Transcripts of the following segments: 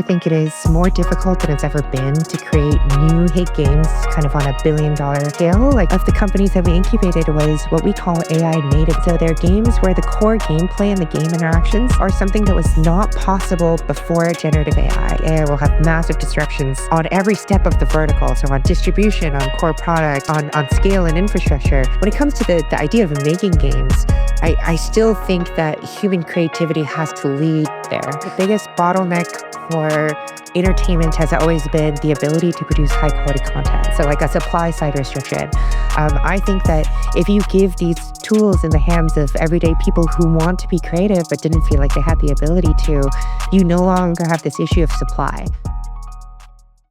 I think it is more difficult than it's ever been to create new hit games kind of on a billion-dollar scale. Like, of the companies that we incubated was what we call AI native. So they're games where the core gameplay and the game interactions are something that was not possible before generative AI. AI will have massive disruptions on every step of the vertical. So on distribution, on core product, on scale and infrastructure. When it comes to the idea of making games, I still think that human creativity has to lead there. The biggest bottleneck for entertainment has always been the ability to produce high quality content. So like a supply side restriction. I think that if you give these tools in the hands of everyday people who want to be creative but didn't feel like they had the ability to, you no longer have this issue of supply.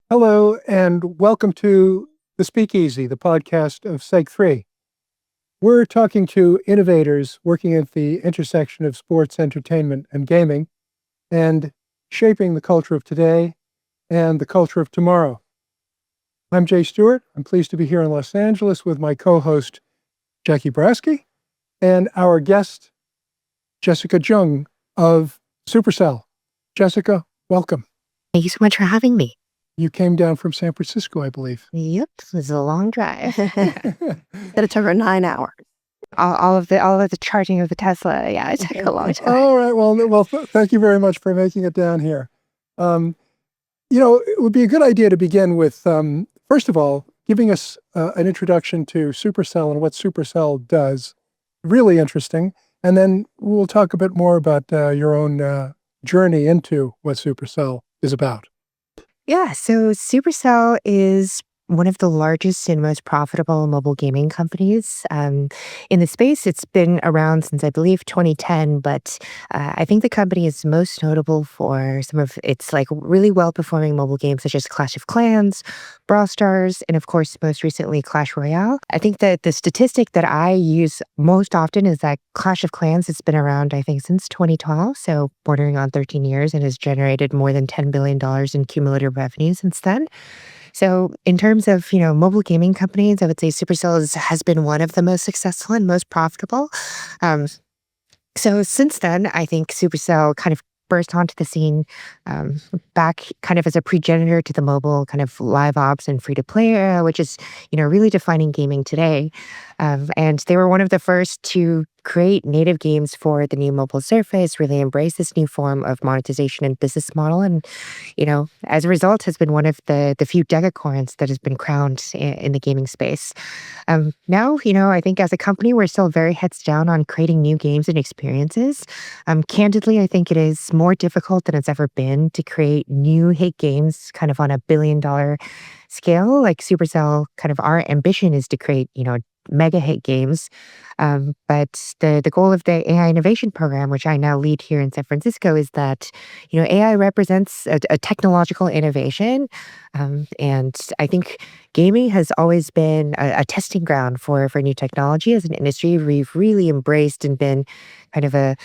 Hello, and welcome to The Speakeasy, the podcast of Seg3. We're talking to innovators working at the intersection of sports, entertainment, and gaming, and shaping the culture of today and the culture of tomorrow. I'm Jay Stewart. I'm pleased to be here in Los Angeles with my co-host, Jackie Brasky, and our guest, Jessica Jung of Supercell. Jessica, welcome. Thank you so much for having me. You came down from San Francisco, I believe. Yep, it was a long drive. That it took her 9 hours. all of the charging of the Tesla, yeah, it took a long time. All right, well, thank you very much for making it down here. It would be a good idea to begin with, first of all, giving us an introduction to Supercell and what Supercell does. Really interesting. And then we'll talk a bit more about your own journey into what Supercell is about. Yeah, so Supercell is one of the largest and most profitable mobile gaming companies in the space. It's been around since, I believe, 2010, but I think the company is most notable for some of its really well-performing mobile games such as Clash of Clans, Brawl Stars, and of course, most recently, Clash Royale. I think that the statistic that I use most often is that Clash of Clans has been around, I think, since 2012, so bordering on 13 years, and has generated more than $10 billion in cumulative revenue since then. So in terms of, mobile gaming companies, I would say Supercell has been one of the most successful and most profitable. So since then, I think Supercell kind of burst onto the scene back kind of as a progenitor to the mobile kind of live ops and free-to-play era, which is, really defining gaming today. And they were one of the first to create native games for the new mobile surface, really embrace this new form of monetization and business model. And, as a result, has been one of the few decacorns that has been crowned in the gaming space. Now, I think as a company, we're still very heads down on creating new games and experiences. Candidly, I think it is more difficult than it's ever been to create new hit games kind of on a billion-dollar scale. Like Supercell, kind of our ambition is to create, mega hit games. But the goal of the AI innovation program, which I now lead here in San Francisco, is that, AI represents a technological innovation. And I think gaming has always been a testing ground for new technology. As an industry, we've really embraced and been kind of a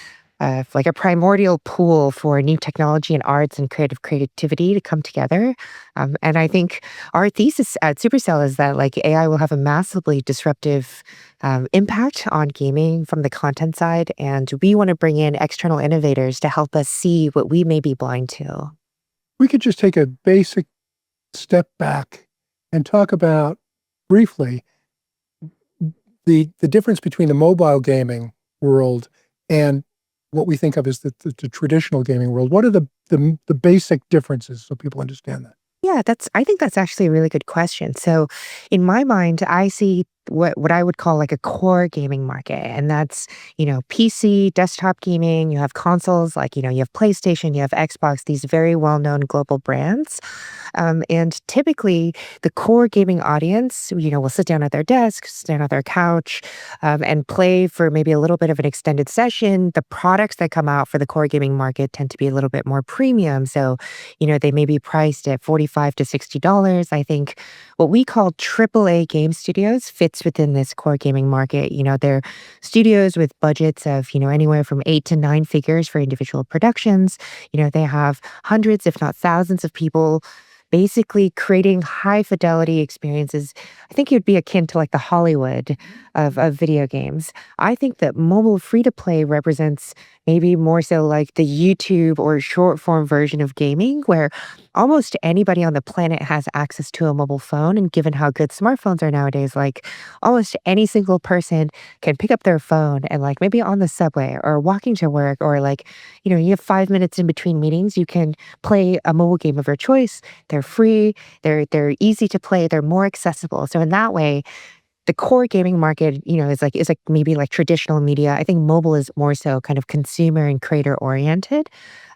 primordial pool for new technology and arts and creativity to come together. And I think our thesis at Supercell is that AI will have a massively disruptive impact on gaming from the content side. And we want to bring in external innovators to help us see what we may be blind to. We could just take a basic step back and talk about briefly the difference between the mobile gaming world and what we think of as the traditional gaming world. What are the basic differences so people understand that? Yeah, I think that's actually a really good question. So in my mind, I see what I would call a core gaming market. And that's, PC, desktop gaming, you have consoles, you have PlayStation, you have Xbox, these very well-known global brands. And typically the core gaming audience, will sit down at their desk, stand on their couch, and play for maybe a little bit of an extended session. The products that come out for the core gaming market tend to be a little bit more premium. So, they may be priced at $45 to $60. I think what we call AAA game studios fits within this core gaming market. They're studios with budgets of, anywhere from 8 to 9 figures for individual productions. They have hundreds, if not thousands of people basically creating high fidelity experiences. I think it would be akin to like the Hollywood of video games. I think that mobile free to play represents maybe more so like the YouTube or short form version of gaming, where almost anybody on the planet has access to a mobile phone. And given how good smartphones are nowadays, like almost any single person can pick up their phone and like maybe on the subway or walking to work or like, you have 5 minutes in between meetings, you can play a mobile game of your choice. They're free, they're easy to play, they're more accessible. So in that way, the core gaming market, is like maybe like traditional media. I think mobile is more so kind of consumer and creator oriented.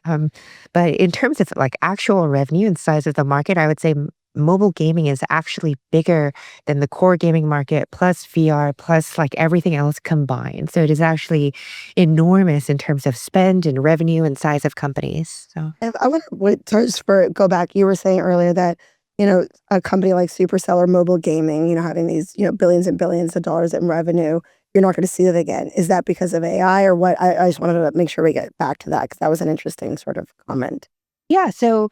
Um, but in terms of like actual revenue and size of the market, I would say mobile gaming is actually bigger than the core gaming market plus VR plus like everything else combined. So it is actually enormous in terms of spend and revenue and size of companies. So And I wonder what, just for go back, you were saying earlier that, a company like Supercell or mobile gaming, having these, billions and billions of dollars in revenue, you're not going to see that again. Is that because of AI or what? I just wanted to make sure we get back to that because that was an interesting sort of comment. yeah, so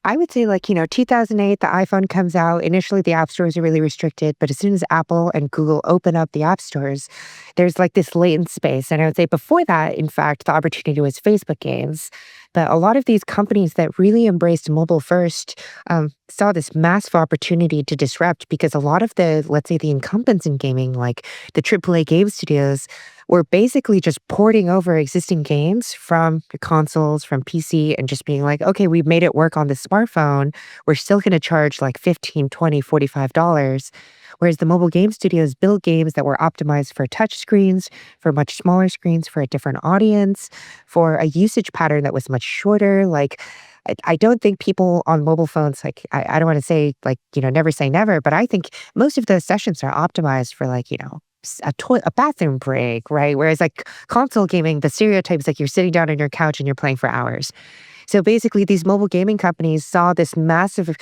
I would say, like, 2008, the iPhone comes out. Initially, the app stores are really restricted, but as soon as Apple and Google open up the app stores, there's like this latent space. And I would say before that, in fact, the opportunity was Facebook games. But a lot of these companies that really embraced mobile first saw this massive opportunity to disrupt because a lot of the, let's say, the incumbents in gaming, like the AAA game studios, were basically just porting over existing games from the consoles, from PC, and just being like, okay, we've made it work on the smartphone. We're still going to charge like 15, 20, $45. Whereas the mobile game studios build games that were optimized for touch screens, for much smaller screens, for a different audience, for a usage pattern that was much shorter. Like, I don't think people on mobile phones, like, I don't want to say, like, never say never, but I think most of those sessions are optimized for, like, a bathroom break, right? Whereas like console gaming, the stereotype is like you're sitting down on your couch and you're playing for hours. So basically, these mobile gaming companies saw this massive,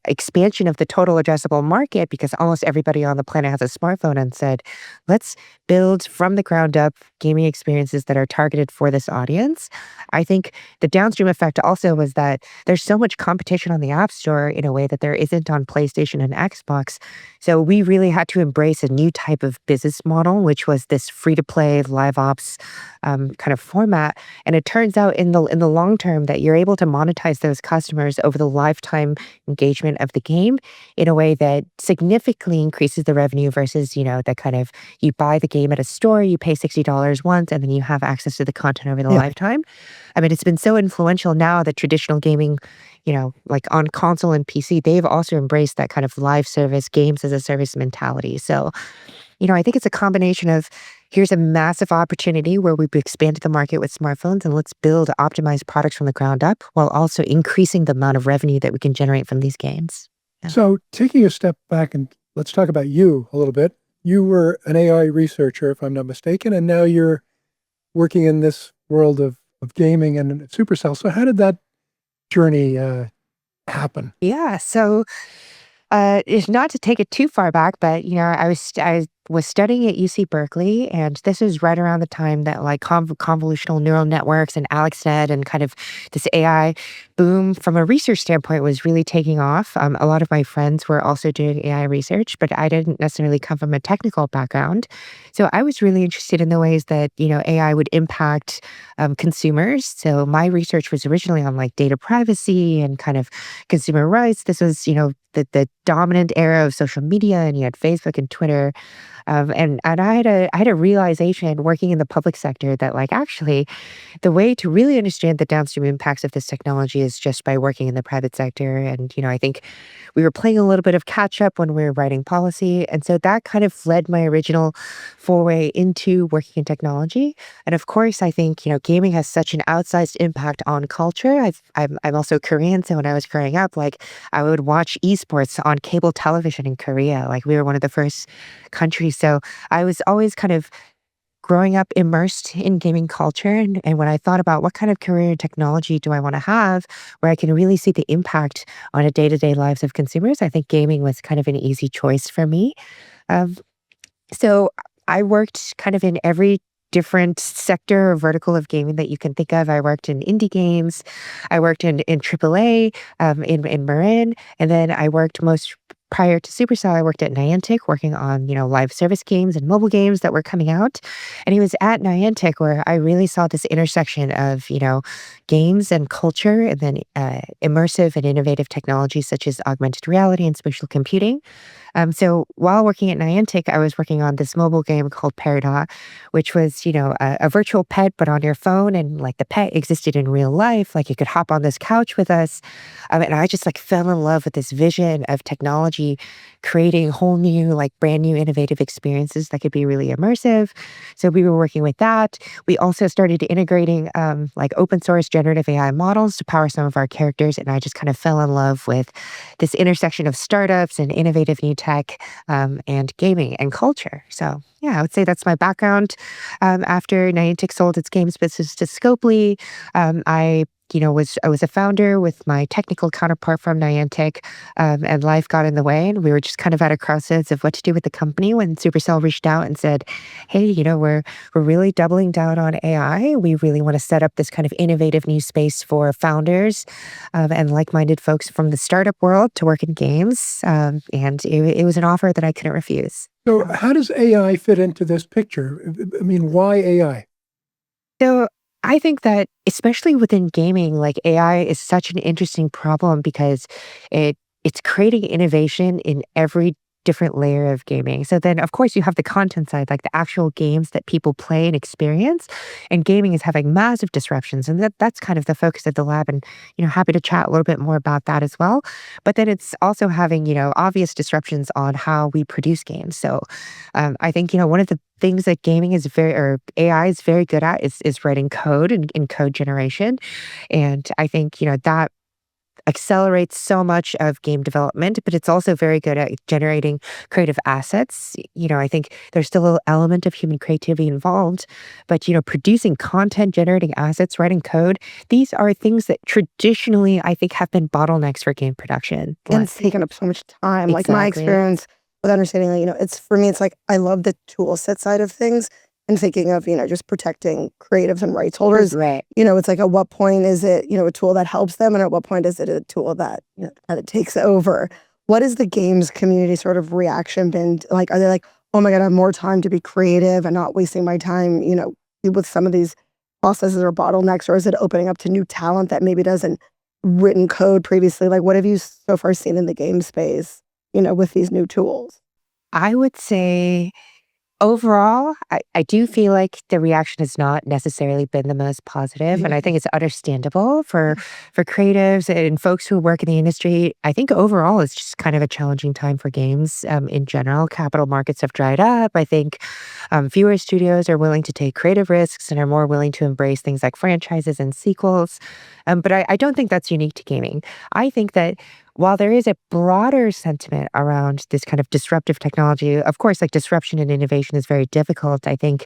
expansion of the total addressable market because almost everybody on the planet has a smartphone and said, let's build from the ground up gaming experiences that are targeted for this audience. I think the downstream effect also was that there's so much competition on the App Store in a way that there isn't on PlayStation and Xbox. So we really had to embrace a new type of business model, which was this free to play live ops kind of format. And it turns out in the long term that you're able to monetize those customers over the lifetime engagement of the game in a way that significantly increases the revenue versus, the kind of you buy the game at a store, you pay $60 once, and then you have access to the content over the Yeah. lifetime. I mean, it's been so influential now that traditional gaming, like on console and PC, they've also embraced that kind of live service, games as a service mentality. So, I think it's a combination of here's a massive opportunity where we've expanded the market with smartphones and let's build optimized products from the ground up while also increasing the amount of revenue that we can generate from these games. Yeah. So, taking a step back and let's talk about you a little bit. You were an AI researcher, if I'm not mistaken, and now you're working in this world of gaming and Supercell. So, how did that journey happen? Yeah. So, it's not to take it too far back, but I was studying at UC Berkeley, and this was right around the time that like convolutional neural networks and AlexNet and kind of this AI boom from a research standpoint was really taking off. A lot of my friends were also doing AI research, but I didn't necessarily come from a technical background, so I was really interested in the ways that AI would impact consumers. So my research was originally on like data privacy and kind of consumer rights. This was the dominant era of social media, and you had Facebook and Twitter. And I had a realization working in the public sector that like actually the way to really understand the downstream impacts of this technology is just by working in the private sector. And, I think we were playing a little bit of catch up when we were writing policy. And so that kind of led my original foray into working in technology. And of course, I think, gaming has such an outsized impact on culture. I'm also Korean. So when I was growing up, like I would watch esports on cable television in Korea. Like we were one of the first countries. So I was always kind of growing up immersed in gaming culture. And when I thought about what kind of career in technology do I want to have where I can really see the impact on a day-to-day lives of consumers, I think gaming was kind of an easy choice for me. Um, so I worked kind of in every different sector or vertical of gaming that you can think of. I worked in indie games. I worked in AAA, in Marin, and then I worked most prior to Supercell, I worked at Niantic working on, live service games and mobile games that were coming out. And it was at Niantic where I really saw this intersection of, games and culture and then immersive and innovative technologies such as augmented reality and spatial computing. So while working at Niantic, I was working on this mobile game called Peridot, which was, a virtual pet, but on your phone. And like the pet existed in real life. Like you could hop on this couch with us. And I just like fell in love with this vision of technology creating whole new, like brand new innovative experiences that could be really immersive. So we were working with that. We also started integrating like open source generative AI models to power some of our characters. And I just kind of fell in love with this intersection of startups and innovative new tech and gaming and culture. So yeah, I would say that's my background. After Niantic sold its games business to Scopely, I was a founder with my technical counterpart from Niantic, and life got in the way, and we were just kind of at a crossroads of what to do with the company when Supercell reached out and said, "Hey, we're really doubling down on AI. We really want to set up this kind of innovative new space for founders and like-minded folks from the startup world to work in games." And it was an offer that I couldn't refuse. So how does AI fit into this picture? I mean, why AI? So I think that especially within gaming, like AI is such an interesting problem because it's creating innovation in every different layer of gaming. So then of course you have the content side, like the actual games that people play and experience. And gaming is having massive disruptions. And that's kind of the focus of the lab. And, happy to chat a little bit more about that as well. But then it's also having, obvious disruptions on how we produce games. So I think, one of the things that gaming is or AI is very good at is writing code and code generation. And I think, that accelerates so much of game development, but it's also very good at generating creative assets. I think there's still a little element of human creativity involved, but producing content, generating assets, writing code, these are things that traditionally I think have been bottlenecks for game production. And it's taken up so much time. Like my Exactly. experience with understanding, it's for me, it's like I love the tool set side of things and thinking of, just protecting creatives and rights holders. Right. It's like at what point is it, a tool that helps them and at what point is it a tool that, that it takes over? What has the games community sort of reaction been like? Are they like, oh my God, I have more time to be creative and not wasting my time, with some of these processes or bottlenecks, or is it opening up to new talent that maybe doesn't written code previously? Like what have you so far seen in the game space, with these new tools? I would say overall, I do feel like the reaction has not necessarily been the most positive, and I think it's understandable for creatives and folks who work in the industry. I think overall it's just kind of a challenging time for games in general. Capital markets have dried up. I think fewer studios are willing to take creative risks and are more willing to embrace things like franchises and sequels. But I don't think that's unique to gaming. I think that while there is a broader sentiment around this kind of disruptive technology, of course, like disruption and innovation is very difficult. I think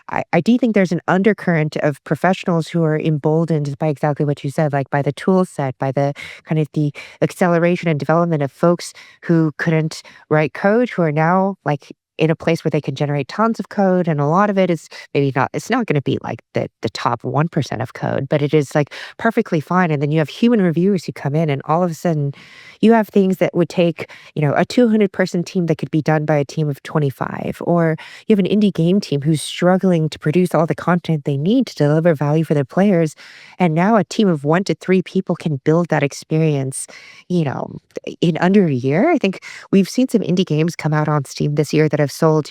I do think there's an undercurrent of professionals who are emboldened by exactly what you said, like by the tool set, by the kind of the acceleration and development of folks who couldn't write code, who are now like in a place where they can generate tons of code. And a lot of it is maybe not, it's not going to be like the top 1% of code, but it is like perfectly fine. And then you have human reviewers who come in and all of a sudden you have things that would take, a 200-person team that could be done by a team of 25, or you have an indie game team who's struggling to produce all the content they need to deliver value for their players. And now a team of 1 to 3 people can build that experience, in under a year. I think we've seen some indie games come out on Steam this year that have sold,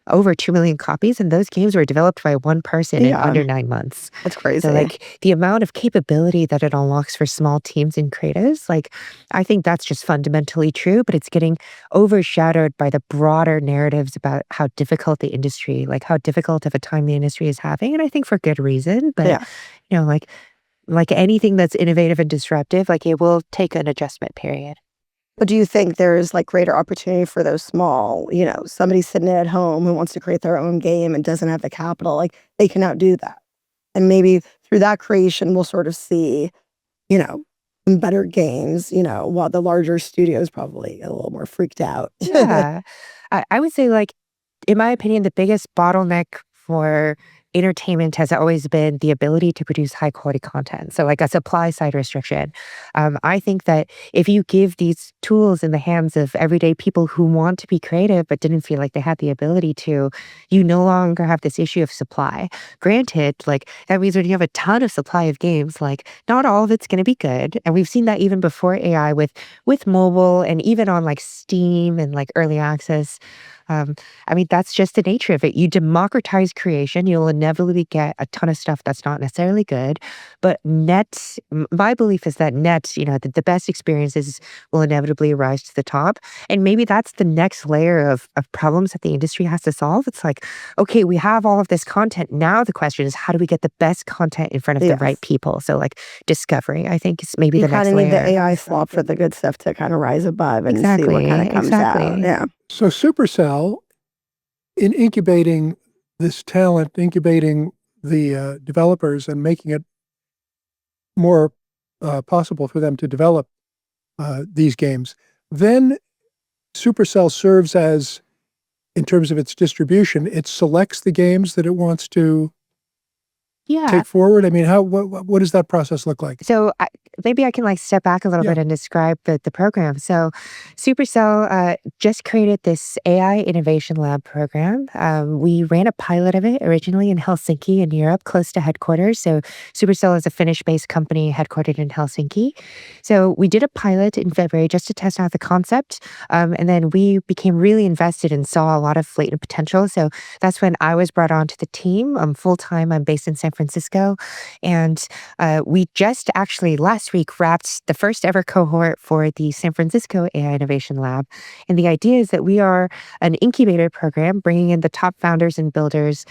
over 2 million copies, and those games were developed by one person in Yeah, under 9 months. that's So, crazy. like, the amount of capability that it unlocks for small teams and creatives, like, I think that's just fundamentally true, but it's getting overshadowed by the broader narratives about how difficult the industry, like, how difficult of a time the industry is having, and I think for good reason, but, Yeah. you know, like anything that's innovative and disruptive, like, it will take an adjustment period. But do you think there's like greater opportunity for those small, somebody sitting at home who wants to create their own game and doesn't have the capital, like they can now do that. And maybe through that creation, we'll sort of see, you know, better games, while the larger studios probably get a little more freaked out. Yeah. I would say, like, in my opinion, the biggest bottleneck for entertainment has always been the ability to produce high quality content. So, like a supply side restriction. I think that if you give these tools in the hands of everyday people who want to be creative but didn't feel like they had the ability to, you no longer have this issue of supply. Granted, like that means when you have a ton of supply of games, like not all of it's going to be good. And we've seen that even before AI with mobile and even on like Steam and like early access. I mean, that's just the nature of it. You democratize creation, you'll inevitably get a ton of stuff that's not necessarily good. But my belief is that the best experiences will inevitably rise to the top. And maybe that's the next layer of problems that the industry has to solve. It's like, okay, we have all of this content. Now the question is, how do we get the best content in front of the right people? So, like, discovery, I think, is maybe You the kind next of need the layer. AI slop for the good stuff to kind of rise above and see what Exactly, kind of comes out. exactly. Yeah. So Supercell, in incubating this talent, incubating the developers and making it more possible for them to develop these games, then Supercell serves as, in terms of its distribution, it selects the games that it wants to Yeah. take forward. I mean, what does that process look like? So maybe I can like step back a little Yeah. bit and describe the program. So Supercell just created this AI Innovation Lab program. We ran a pilot of it originally in Helsinki in Europe, close to headquarters. So Supercell is a Finnish-based company headquartered in Helsinki. So we did a pilot in February just to test out the concept. And then we became really invested and saw a lot of latent potential. So that's when I was brought on to the team. Full-time. I'm based in San Francisco. And we just actually last week wrapped the first ever cohort for the San Francisco AI Innovation Lab. And the idea is that we are an incubator program bringing in the top founders and builders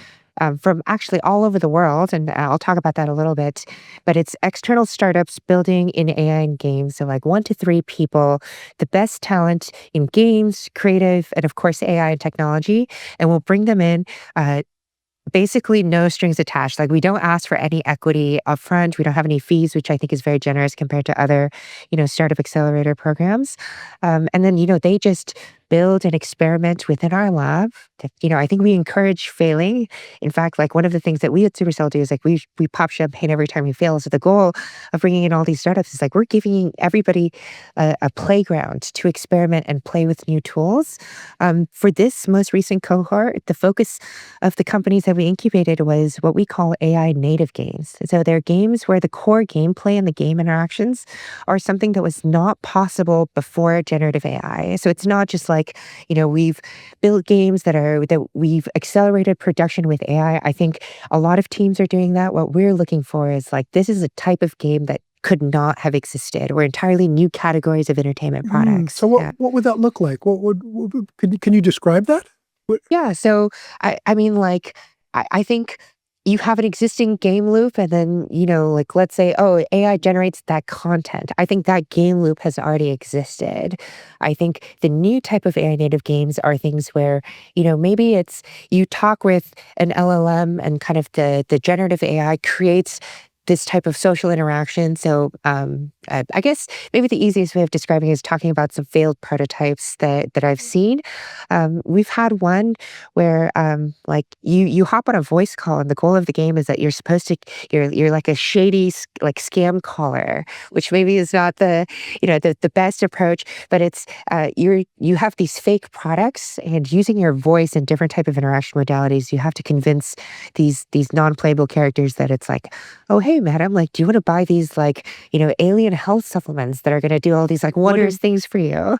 from actually all over the world. And I'll talk about that a little bit. But it's external startups building in AI and games. So, like 1 to 3 people, the best talent in games, creative, and of course, AI and technology. And we'll bring them in. Basically, no strings attached. Like, we don't ask for any equity upfront. We don't have any fees, which I think is very generous compared to other, startup accelerator programs. And then, they just build and experiment within our lab. I think we encourage failing. In fact, like one of the things that we at Supercell do is like we pop champagne every time we fail. So the goal of bringing in all these startups is like we're giving everybody a playground to experiment and play with new tools. For this most recent cohort, the focus of the companies that we incubated was what we call AI native games. So they're games where the core gameplay and the game interactions are something that was not possible before generative AI. So it's not just like, we've built games that we've accelerated production with AI. I think a lot of teams are doing that. What we're looking for is like, this is a type of game that could not have existed, or entirely new categories of entertainment products. So what would that look like? Can you describe that? Yeah. So I mean, like, I think you have an existing game loop, and then, like, let's say, oh, AI generates that content. I think that game loop has already existed. I think the new type of AI native games are things where, maybe it's you talk with an LLM and kind of the generative AI creates this type of social interaction. So I guess maybe the easiest way of describing it is talking about some failed prototypes that I've seen. We've had one where like you hop on a voice call, and the goal of the game is that you're like a shady like scam caller, which maybe is not the best approach, but it's you have these fake products, and using your voice and different type of interaction modalities, you have to convince these non-playable characters that it's like, oh, hey, madam, like, do you want to buy these, like, alien health supplements that are going to do all these, like, wondrous things for you?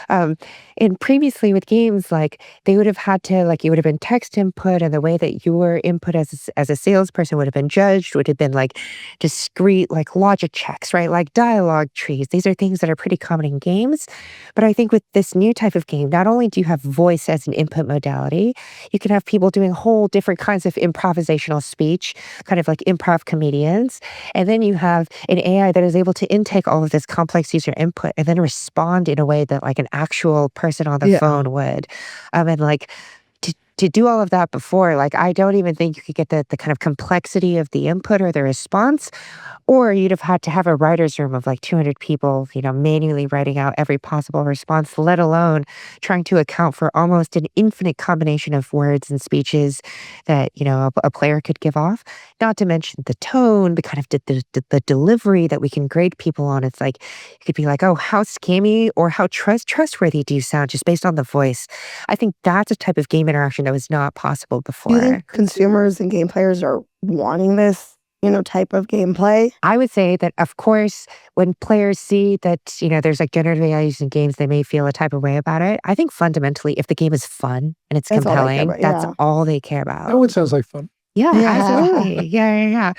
And previously with games, like, they would have had to, like, it would have been text input, and the way that your input as a salesperson would have been judged would have been, like, discrete, like, logic checks, right? Like, dialogue trees. These are things that are pretty common in games. But I think with this new type of game, not only do you have voice as an input modality, you can have people doing whole different kinds of improvisational speech, kind of like improv comedians. And then you have an AI that is able to intake all of this complex user input and then respond in a way that like an actual person on the phone would. And like to do all of that before, like, I don't even think you could get the kind of complexity of the input or the response, or you'd have had to have a writer's room of like 200 people, manually writing out every possible response, let alone trying to account for almost an infinite combination of words and speeches that, a player could give off. Not to mention the tone, the kind of the delivery that we can grade people on. It's like, it could be like, oh, how scammy or how trustworthy do you sound just based on the voice? I think that's a type of game interaction that was not possible Do you before. think consumers and game players are wanting this, type of gameplay? I would say that, of course, when players see that, there's like generative AI used in games, they may feel a type of way about it. I think fundamentally, if the game is fun and it's That's all they care compelling, about. that's Yeah. all they care That about. one sounds like fun. Yeah, Yeah. absolutely. Yeah, yeah, yeah.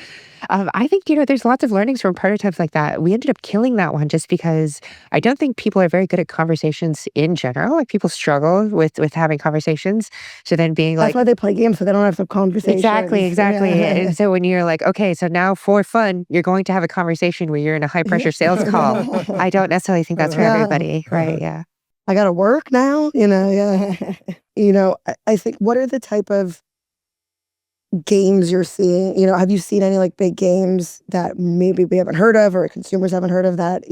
I think, there's lots of learnings from prototypes like that. We ended up killing that one just because I don't think people are very good at conversations in general. Like people struggle with having conversations. So then being That's like, why they play games, so they don't have to have exactly, conversations. exactly. Yeah. And so when you're like, okay, so now for fun, you're going to have a conversation where you're in a high pressure sales call. I don't necessarily think that's for Yeah. everybody, right? Yeah. I gotta work now, yeah. I think what are the type of games you're seeing? Have you seen any like big games that maybe we haven't heard of or consumers haven't heard of that,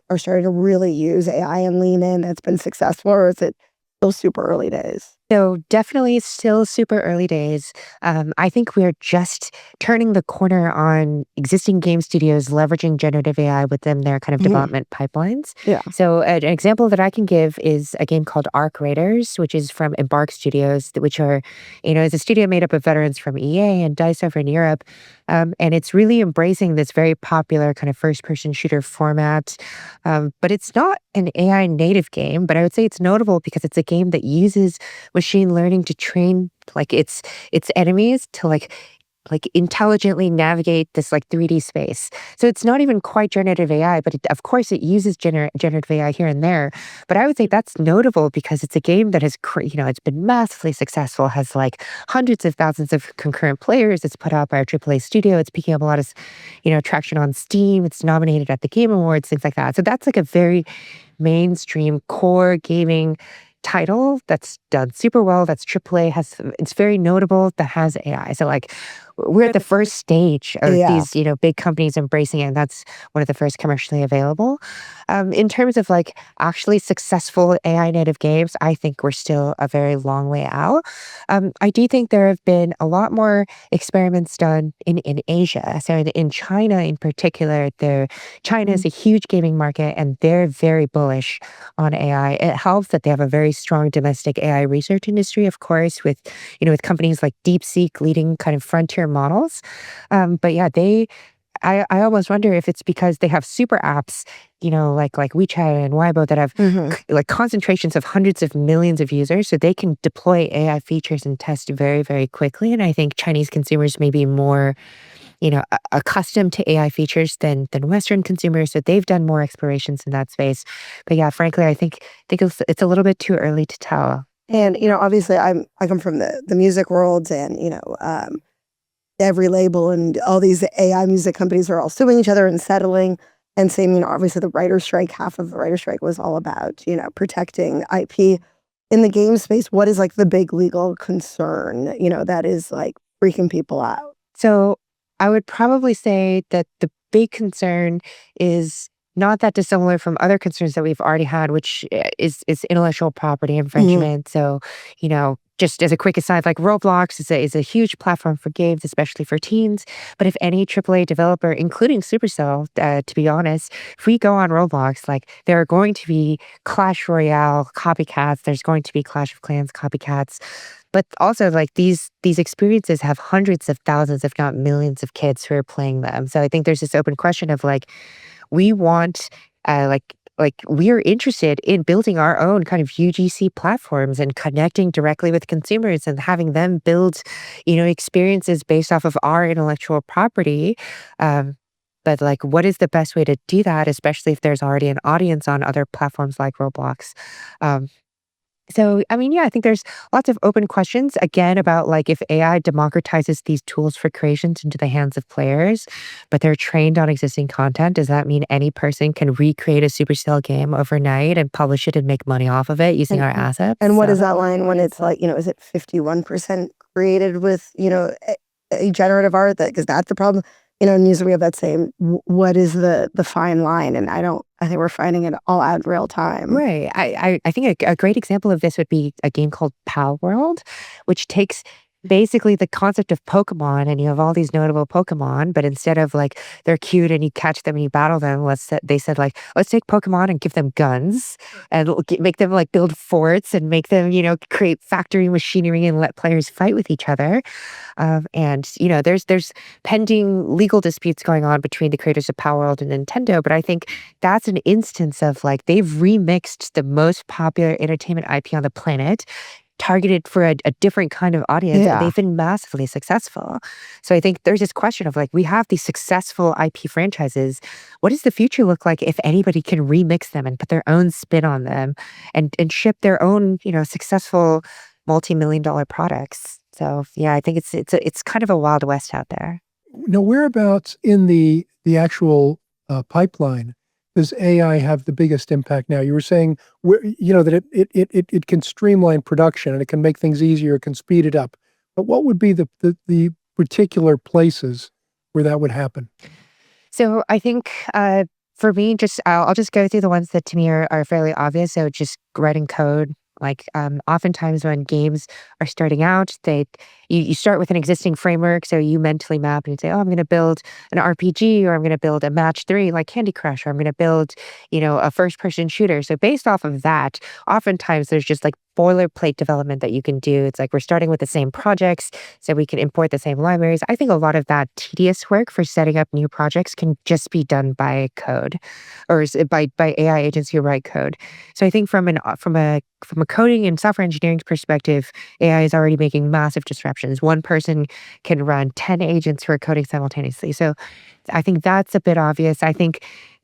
are starting to really use AI and lean in that's been successful, or is it still super early days? So definitely still super early days. I think we're just turning the corner on existing game studios leveraging generative AI within their kind of Mhm. development pipelines. Yeah. So an example that I can give is a game called Arc Raiders, which is from Embark Studios, which are, is a studio made up of veterans from EA and DICE over in Europe. And it's really embracing this very popular kind of first person shooter format. But it's not an AI native game, but I would say it's notable because it's a game that uses machine learning to train like its enemies to like intelligently navigate this like 3D space. So it's not even quite generative AI, but of course it uses generative AI here and there. But I would say that's notable because it's a game that has it's been massively successful, has like hundreds of thousands of concurrent players. It's put out by a AAA studio. It's picking up a lot of traction on Steam. It's nominated at the Game Awards, things like that. So that's like a very mainstream core gaming title that's done super well, that's AAA, it's very notable, that has AI. So like we're at the first stage of Yeah. these, big companies embracing it, and that's one of the first commercially available. In terms of like actually successful AI native games, I think we're still a very long way out. I do think there have been a lot more experiments done in Asia. So in China in particular, China is Mhm. a huge gaming market and they're very bullish on AI. It helps that they have a very strong domestic AI research industry, of course, with companies like DeepSeek leading kind of frontier models. But yeah, I almost wonder if it's because they have super apps, like WeChat and Weibo that have Mhm. like concentrations of hundreds of millions of users, so they can deploy AI features and test very, very quickly. And I think Chinese consumers may be more accustomed to AI features than Western consumers, so they've done more explorations in that space. But yeah, frankly, I think it's a little bit too early to tell. And, obviously I come from the music world and, every label and all these AI music companies are all suing each other and settling. And same, obviously the writer strike, half of the writer strike was all about, protecting IP. In the game space, what is like the big legal concern, that is like freaking people out? So I would probably say that the big concern is not that dissimilar from other concerns that we've already had, which is intellectual property Mhm. infringement. So, just as a quick aside, like Roblox is a huge platform for games, especially for teens. But if any AAA developer, including Supercell, to be honest, if we go on Roblox, like there are going to be Clash Royale copycats, there's going to be Clash of Clans copycats. But also, like these experiences have hundreds of thousands, if not millions, of kids who are playing them. So I think there's this open question of like we want, like we're interested in building our own kind of UGC platforms and connecting directly with consumers and having them build, experiences based off of our intellectual property. Um, but like, what is the best way to do that, especially if there's already an audience on other platforms like Roblox? Um, So, I mean, yeah, I think there's lots of open questions again about like if AI democratizes these tools for creations into the hands of players, but they're trained on existing content. Does that mean any person can recreate a Supercell game overnight and publish it and make money off of it using And our assets? and what So, is that line when it's like, is it 51% created with, a generative art? That is that the problem? And usually we have that same, what is the fine line? And I think we're finding it all out in real time. right. I think a great example of this would be a game called Pal World, which takes basically the concept of Pokemon and you have all these notable Pokemon, but instead of like they're cute and you catch them and you battle them, they said like, let's take Pokemon and give them guns and make them like build forts and make them, create factory machinery and let players fight with each other. And there's pending legal disputes going on between the creators of Power World and Nintendo, but I think that's an instance of like they've remixed the most popular entertainment IP on the planet, targeted for a different kind of audience, and Yeah. they've been massively successful. So I think there's this question of like we have these successful IP franchises. What does the future look like if anybody can remix them and put their own spin on them and ship their own, successful multi-million-dollar products? So yeah, I think it's kind of a wild west out there. Now, whereabouts in the actual pipeline does AI have the biggest impact now? You were saying that it can streamline production and it can make things easier, it can speed it up. But what would be the particular places where that would happen? So I think for me, just I'll just go through the ones that to me are fairly obvious. So just writing code. Like oftentimes when games are starting out, you start with an existing framework. So you mentally map and you say, oh, I'm going to build an RPG or I'm going to build a match three like Candy Crush or I'm going to build, a first person shooter. So based off of that, oftentimes there's just like boilerplate development that you can do. It's like we're starting with the same projects so we can import the same libraries. I think a lot of that tedious work for setting up new projects can just be done by code or by AI agents who write code. So I think from a coding and software engineering perspective, AI is already making massive disruptions. One person can run 10 agents who are coding simultaneously. So I think that's a bit obvious. I think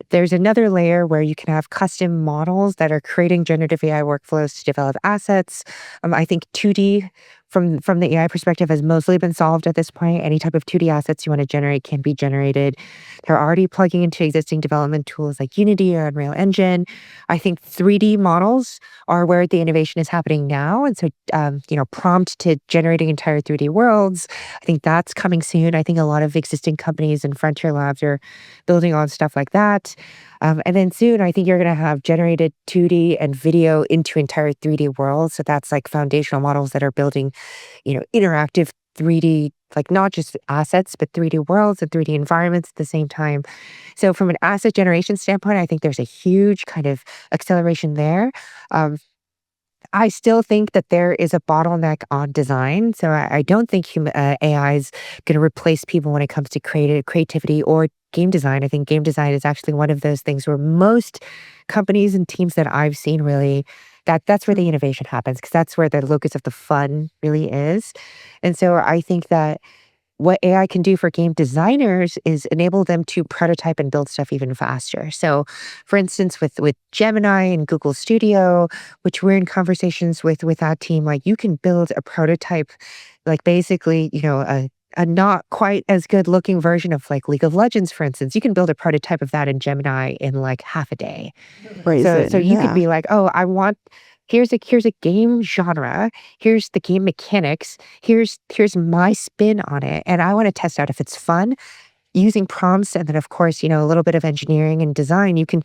there's another layer where you can have custom models that are creating generative AI workflows to develop assets. I think 2D from the AI perspective has mostly been solved at this point. Any type of 2D assets you want to generate can be generated. They're already plugging into existing development tools like Unity or Unreal Engine. I think 3D models are where the innovation is happening now. And so, prompt to generating entire 3D worlds, I think that's coming soon. I think a lot of existing companies and frontier labs are building on stuff like that. And then soon, I think you're going to have generated 2D and video into entire 3D worlds. So that's like foundational models that are building, interactive 3D, like not just assets, but 3D worlds and 3D environments at the same time. So from an asset generation standpoint, I think there's a huge kind of acceleration there. Um, I still think that there is a bottleneck on design. So I don't think AI is going to replace people when it comes to creativity or game design. I think game design is actually one of those things where most companies and teams that I've seen really that's where the innovation happens because that's where the locus of the fun really is. And so I think that what AI can do for game designers is enable them to prototype and build stuff even faster. So, for instance, with Gemini and Google Studio, which we're in conversations with that team, like you can build a prototype, like basically, a not quite as good looking version of like League of Legends, for instance. You can build a prototype of that in Gemini in like half a day. So Brazen. you could Yeah. be like, "Oh, I want here's a game genre, here's the game mechanics, here's my spin on it, and I wanna test out if it's fun." Using prompts and then, of course, a little bit of engineering and design, you can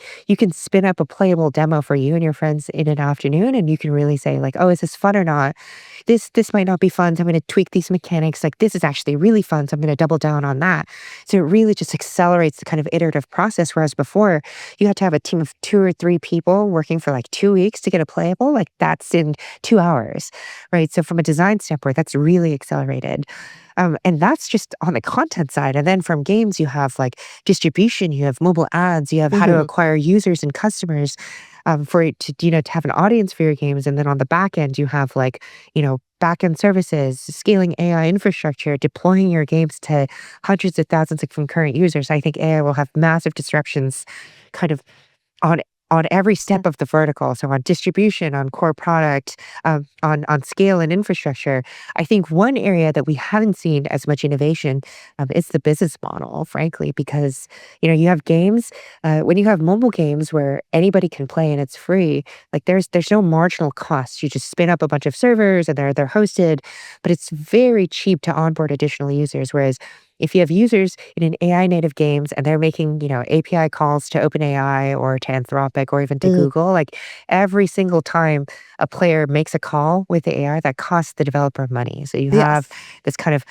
spin up a playable demo for you and your friends in an afternoon, and you can really say like, "Oh, is this fun or not? This might not be fun, so I'm gonna tweak these mechanics. Like, this is actually really fun, so I'm gonna double down on that." So it really just accelerates the kind of iterative process, whereas before, you had to have a team of 2 or 3 people working for, like, 2 weeks to get a playable, like, that's in 2 hours, right? So from a design standpoint, that's really accelerated. And that's just on the content side. And then from games, you have like distribution, you have mobile ads, you have how to Mhm. acquire users and customers for it to, to have an audience for your games. And then on the back end, you have like, back end services, scaling AI infrastructure, deploying your games to hundreds of thousands of concurrent users. I think AI will have massive disruptions kind of on on every step of the vertical. So on distribution, on core product, on scale and infrastructure. I think one area that we haven't seen as much innovation is the business model, frankly, because you have games. When you have mobile games where anybody can play and it's free, like there's no marginal cost. You just spin up a bunch of servers and they're hosted, but it's very cheap to onboard additional users. Whereas if you have users in an AI native games and they're making, API calls to OpenAI or to Anthropic or even to Mhm. Google, like every single time a player makes a call with the AI, that costs the developer money. So you have Yes. this kind of,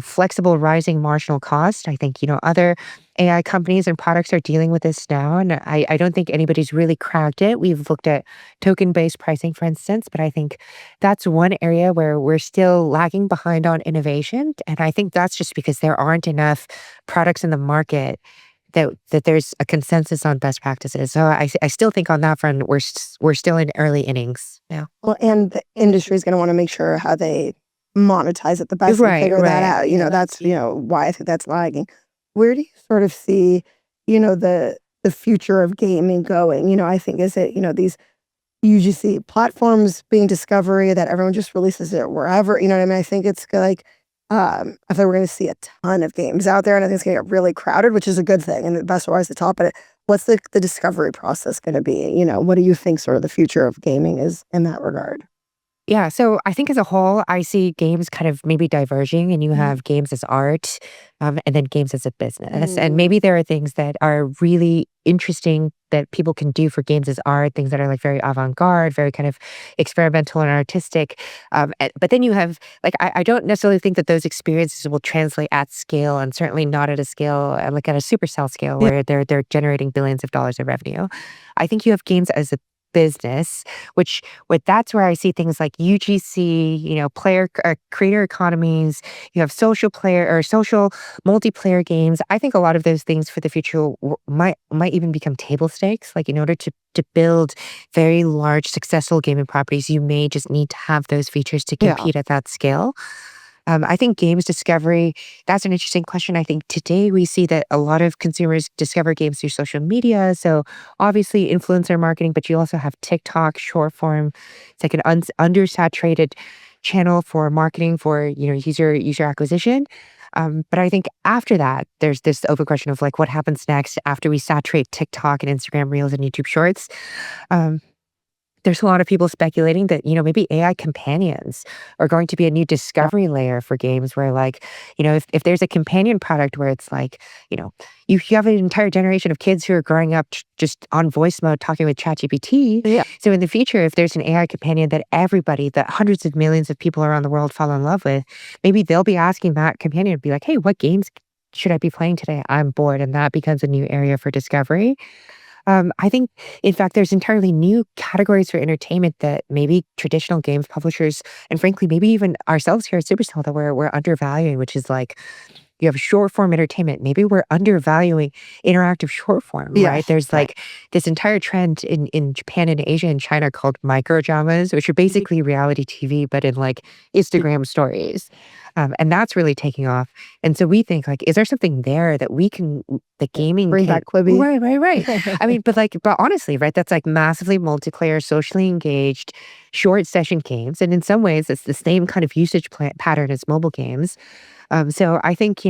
flexible rising marginal cost. I think, other AI companies and products are dealing with this now. And I don't think anybody's really cracked it. We've looked at token based pricing, for instance, but I think that's one area where we're still lagging behind on innovation. And I think that's just because there aren't enough products in the market that there's a consensus on best practices. So I still think on that front, we're still in early innings. Yeah. Well, and the industry is gonna wanna make sure how they monetize it the best and Right, figure that right. out. That's, why I think that's lagging. Where do you sort of see, the future of gaming going? I think is it, these you usually see platforms being discovery that everyone just releases it wherever, you know what I mean? I think it's like, I think we're gonna see a ton of games out there, and I think it's gonna get really crowded, which is a good thing, and the best rise to the top, but what's the discovery process gonna be? What do you think sort of the future of gaming is in that regard? Yeah, so I think as a whole, I see games kind of maybe diverging, and you Mhm. have games as art, and then games as a business. And Mm. maybe there are things that are really interesting that people can do for games as art, things that are like very avant garde, very kind of experimental and artistic. But then you have, like, I don't necessarily think that those experiences will translate at scale, and certainly not at a scale, like at a supercell scale, Yeah. where they're generating billions of dollars of revenue. I think you have games as a business, which with that's where I see things like UGC, player creator economies. You have social player or social multiplayer games. I think a lot of those things for the future might even become table stakes. Like in order to build very large successful gaming properties, you may just need to have those features to Yeah. compete at that scale. I think games discovery, that's an interesting question. I think today we see that a lot of consumers discover games through social media. So obviously influencer marketing, but you also have TikTok, short form. It's like an undersaturated channel for marketing for, user acquisition. But I think after that, there's this open question of like what happens next after we saturate TikTok and Instagram Reels and YouTube Shorts. Um, there's a lot of people speculating that, maybe AI companions are going to be a new discovery layer for games where like, if there's a companion product where it's like, you have an entire generation of kids who are growing up just on voice mode talking with ChatGPT. Yeah. So in the future, if there's an AI companion that everybody, that hundreds of millions of people around the world fall in love with, maybe they'll be asking that companion to be like, hey, what games should I be playing today? I'm bored. And that becomes a new area for discovery. I think, in fact, there's entirely new categories for entertainment that maybe traditional games publishers and frankly, maybe even ourselves here at Supercell that we're undervaluing, which is like you have short form entertainment. Maybe we're undervaluing interactive short form, right? Yes. There's Right. like this entire trend in Japan and Asia and China called micro dramas, which are Mhm. basically reality TV, but in like Instagram stories. And that's really taking off. And so we think like, is there something there that the gaming Bring can, back Quibi. right, right, right. I mean, but honestly, right, that's like massively multiplayer, socially engaged, short session games. And in some ways, it's the same kind of usage pattern as mobile games. So I think,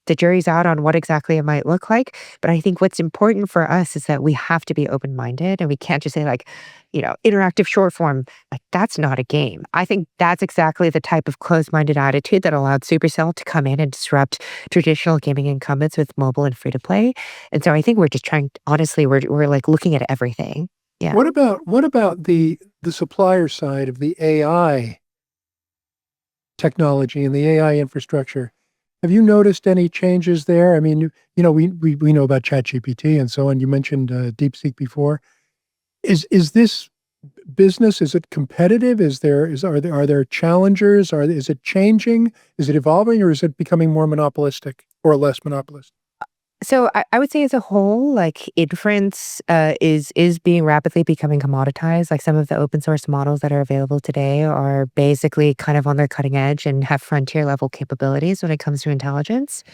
the jury's out on what exactly it might look like. But I think what's important for us is that we have to be open minded and we can't just say, like, interactive short form, like, that's not a game. I think that's exactly the type of closed minded attitude that allowed Supercell to come in and disrupt traditional gaming incumbents with mobile and free to play. And so I think we're just trying, honestly, we're like looking at everything. Yeah. What about the supplier side of the AI technology and the AI infrastructure? Have you noticed any changes there? I mean, we know about ChatGPT and so on. You mentioned DeepSeek before. Is this business? Is it competitive? Are there challengers? Is it changing? Is it evolving, or is it becoming more monopolistic or less monopolistic? So I would say as a whole, like inference is being rapidly becoming commoditized. Like some of the open source models that are available today are basically kind of on their cutting edge and have frontier level capabilities when it comes to intelligence.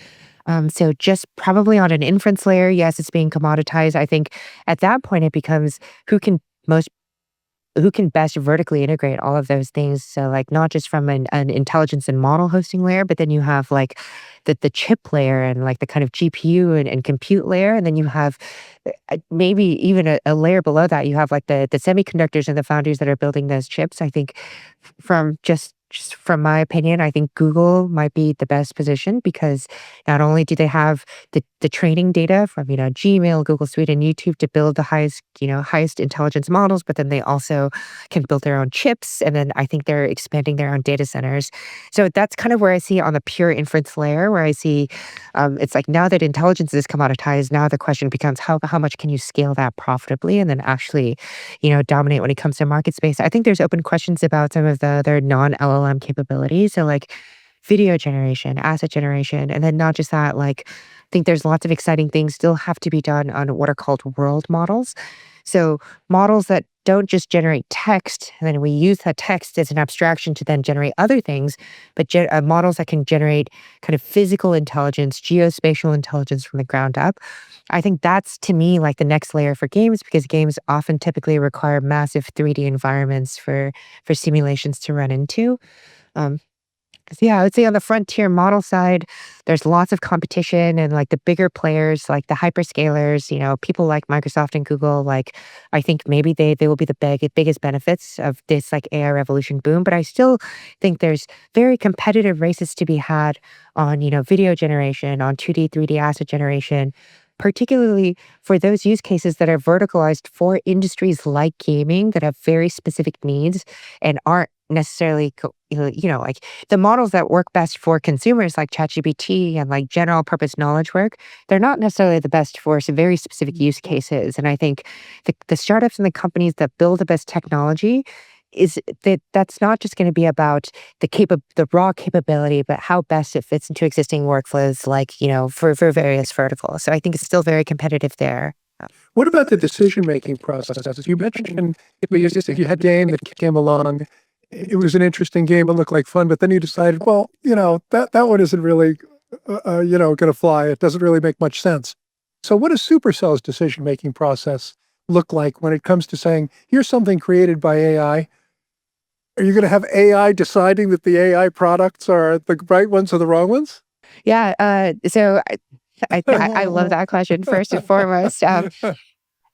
So just probably on an inference layer, yes, it's being commoditized. I think at that point it becomes who can most who can best vertically integrate all of those things. So like not just from an intelligence and model hosting layer, but then you have like the chip layer and like the kind of GPU and compute layer. And then you have maybe even a layer below that, you have like the semiconductors and the foundries that are building those chips. I think from just from my opinion, I think Google might be the best position because not only do they have the training data from, Gmail, Google Suite, and YouTube to build the highest intelligence models, but then they also can build their own chips. And then I think they're expanding their own data centers. So that's kind of where I see on the pure inference layer, where I see it's like now that intelligence is commoditized, now the question becomes how much can you scale that profitably and then actually, dominate when it comes to market space. I think there's open questions about some of the other non-LLM capabilities. So like video generation, asset generation, and then not just that, like I think there's lots of exciting things still have to be done on what are called world models. So models that don't just generate text, and then we use that text as an abstraction to then generate other things, but models that can generate kind of physical intelligence, geospatial intelligence from the ground up. I think that's to me like the next layer for games because games often typically require massive 3D environments for simulations to run into. Um, 'Cause, yeah, I would say on the frontier model side, there's lots of competition and like the bigger players, like the hyperscalers, people like Microsoft and Google, like I think maybe they will be the biggest benefits of this like AI revolution boom. But I still think there's very competitive races to be had on, video generation, on 2D, 3D asset generation, particularly for those use cases that are verticalized for industries like gaming that have very specific needs and aren't necessarily like the models that work best for consumers like ChatGPT and like general purpose knowledge work, they're not necessarily the best for some very specific use cases. And I think the startups and the companies that build the best technology is that's not just going to be about the raw capability, but how best it fits into existing workflows, like for various verticals. So I think it's still very competitive there. What about the decision-making process? As you mentioned, if you had a game that came along, it was an interesting game, it looked like fun, but then you decided, well, that one isn't really, going to fly. It doesn't really make much sense. So what does Supercell's decision-making process look like when it comes to saying, here's something created by AI? Are you going to have AI deciding that the AI products are the right ones or the wrong ones? Yeah. So I love that question first and foremost.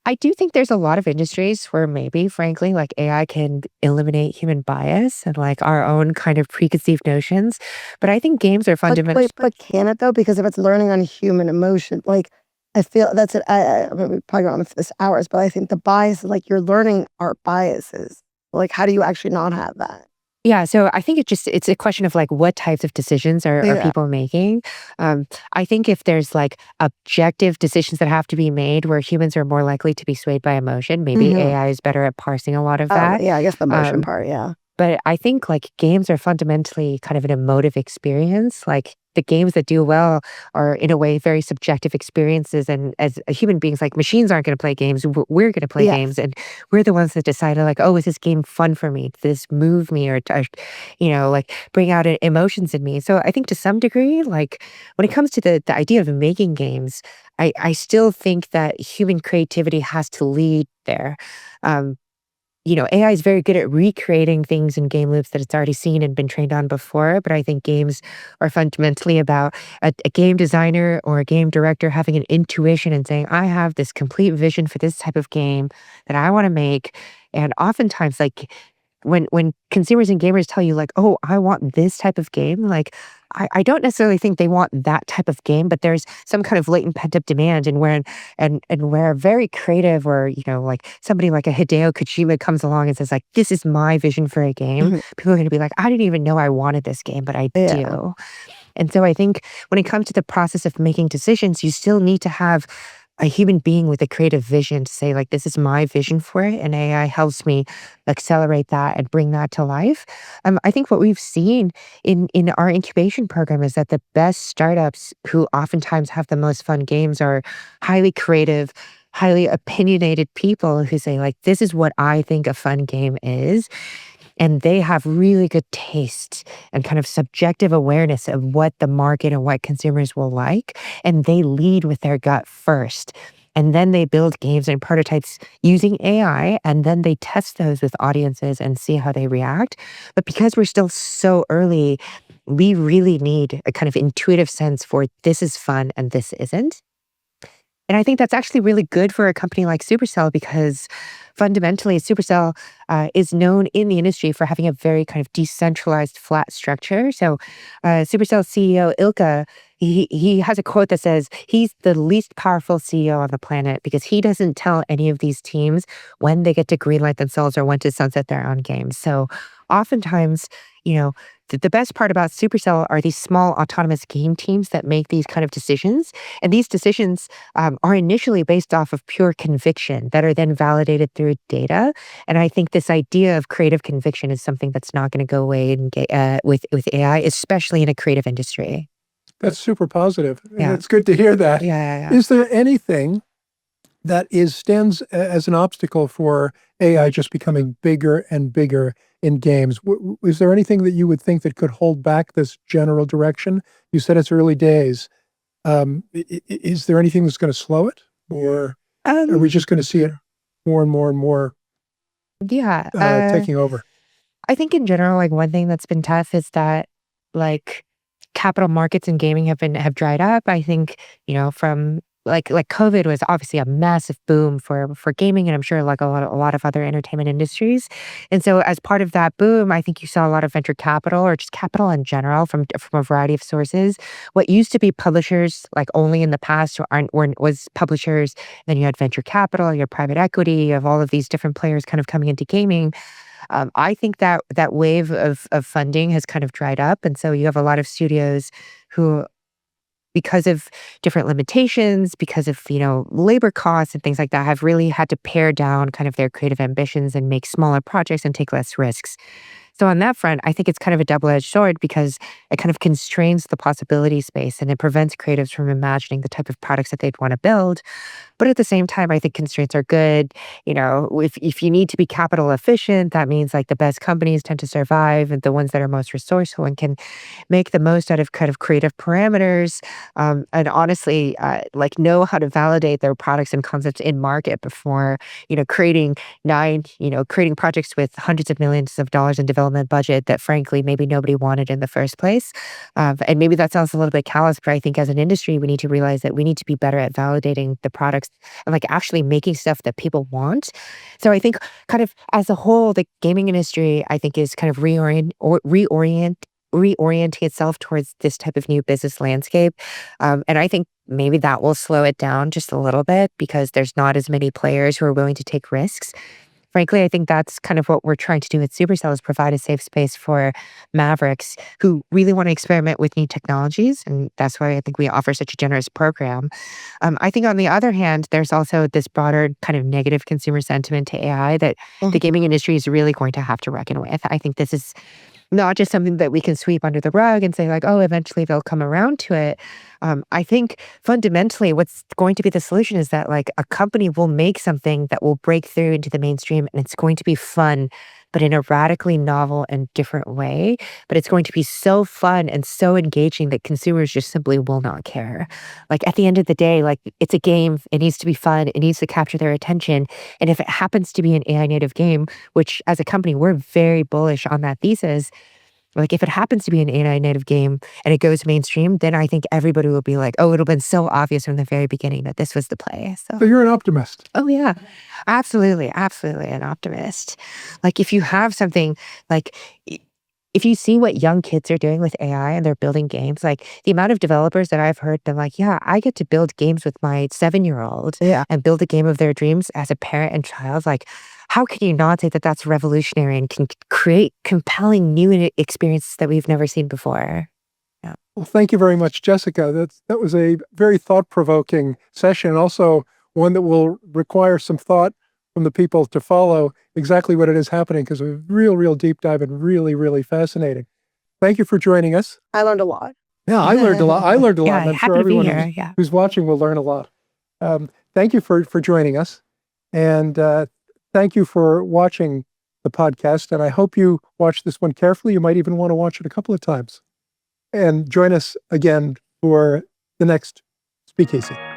I do think there's a lot of industries where maybe, frankly, like AI can eliminate human bias and like our own kind of preconceived notions. But I think games are fundamental. But can it though? Because if it's learning on human emotion, like I feel that's it. I mean, we probably go on for this hours, but I think the bias, like you're learning our biases. Like, how do you actually not have that? Yeah, so I think it's a question of like what types of decisions are Yeah. people making. I think if there's like objective decisions that have to be made where humans are more likely to be swayed by emotion, maybe Mhm. AI is better at parsing a lot of Oh, that. yeah, I guess the motion Um, part, yeah. but I think like games are fundamentally kind of an emotive experience. Like the games that do well are in a way very subjective experiences. And as a human beings, like machines aren't going to play games. We're going to play games, Yes. and we're the ones that decide like, oh, is this game fun for me? Does this move me or like bring out emotions in me? So I think to some degree, like when it comes to the idea of making games, I still think that human creativity has to lead there. Um, AI is very good at recreating things in game loops that it's already seen and been trained on before. But I think games are fundamentally about a game designer or a game director having an intuition and saying, I have this complete vision for this type of game that I want to make. And oftentimes, like when consumers and gamers tell you like, oh, I want this type of game, like I don't necessarily think they want that type of game, but there's some kind of latent pent up demand and where very creative or, like somebody like a Hideo Kojima comes along and says like, this is my vision for a game. Mhm. People are gonna be like, I didn't even know I wanted this game, but I Yeah. do. And so I think when it comes to the process of making decisions, you still need to have a human being with a creative vision to say like this is my vision for it and AI helps me accelerate that and bring that to life. I think what we've seen in our incubation program is that the best startups who oftentimes have the most fun games are highly creative, highly opinionated people who say like this is what I think a fun game is. and they have really good taste and kind of subjective awareness of what the market and what consumers will like, and they lead with their gut first. And then they build games and prototypes using AI, and then they test those with audiences and see how they react. But because we're still so early, we really need a kind of intuitive sense for this is fun and this isn't. And I think that's actually really good for a company like Supercell because fundamentally, Supercell is known in the industry for having a very kind of decentralized, flat structure. So, Supercell CEO Ilka, he has a quote that says he's the least powerful CEO on the planet because he doesn't tell any of these teams when they get to greenlight themselves or when to sunset their own games. So, oftentimes, you know, the best part about Supercell are these small autonomous game teams that make these kind of decisions. And these decisions are initially based off of pure conviction that are then validated through data. And I think this idea of creative conviction is something that's not going to go away with AI, especially in a creative industry. That's super positive. And Yeah. it's good to hear that. Yeah. Is there anything that stands as an obstacle for AI just becoming bigger and bigger in games? Is there anything that you would think that could hold back this general direction? You said it's early days. Is there anything that's going to slow it, or are we Um, just going to see it more and more and more yeah. taking over? I think in general, like one thing that's been tough is that like capital markets and gaming have dried up. I think, from like COVID was obviously a massive boom for gaming and I'm sure like a lot of other entertainment industries. And so as part of that boom, I think you saw a lot of venture capital or just capital in general from a variety of sources. What used to be publishers like only in the past was publishers, then you had venture capital, you had private equity, you have all of these different players kind of coming into gaming. I think that that wave of funding has kind of dried up, and so you have a lot of studios who, because of different limitations, because of labor costs and things like that, have really had to pare down kind of their creative ambitions and make smaller projects and take less risks. So on that front, I think it's kind of a double-edged sword because it kind of constrains the possibility space and it prevents creatives from imagining the type of products that they'd want to build. But at the same time, I think constraints are good. If you need to be capital efficient, that means like the best companies tend to survive and the ones that are most resourceful and can make the most out of kind of creative parameters. And honestly, like know how to validate their products and concepts in market before, creating creating projects with hundreds of millions of dollars in development budget that frankly, maybe nobody wanted in the first place. And maybe that sounds a little bit callous, but I think as an industry, we need to realize that we need to be better at validating the products and like actually making stuff that people want. So I think kind of as a whole, the gaming industry, I think is kind of reorienting itself towards this type of new business landscape. And I think maybe that will slow it down just a little bit because there's not as many players who are willing to take risks. Frankly, I think that's kind of what we're trying to do at Supercell is provide a safe space for mavericks who really want to experiment with new technologies. And that's why I think we offer such a generous program. I think on the other hand, there's also this broader kind of negative consumer sentiment to AI that the gaming industry is really going to have to reckon with. I think this is not just something that we can sweep under the rug and say like, oh, eventually they'll come around to it. I think fundamentally what's going to be the solution is that like a company will make something that will break through into the mainstream and it's going to be fun, but in a radically novel and different way. But it's going to be so fun and so engaging that consumers just simply will not care. Like at the end of the day, like it's a game, it needs to be fun, it needs to capture their attention. And if it happens to be an AI native game, which as a company, we're very bullish on that thesis, like if it happens to be an AI native game and it goes mainstream, then I think everybody will be like, oh, it'll been so obvious from the very beginning that this was the play. So you're an optimist. Oh yeah, absolutely, absolutely an optimist. Like if you have something like if you see what young kids are doing with AI and they're building games, like the amount of developers that I've heard been like, yeah, I get to build games with my 7-year-old Yeah. and build a game of their dreams as a parent and child. Like, how can you not say that that's revolutionary and can create compelling new experiences that we've never seen before? Yeah. Well, thank you very much, Jessica. That was a very thought-provoking session, also one that will require some thought from the people to follow exactly what it is happening because a real deep dive and really fascinating. Thank you for joining us. I learned a lot. Yeah, I learned a lot. I learned a lot, Yeah, and I'm happy sure to be everyone here. Yeah. who's watching will learn a lot. Thank you for joining us, and thank you for watching the podcast, and I hope you watch this one carefully. You might even want to watch it a couple of times. And join us again for the next Speakeasy.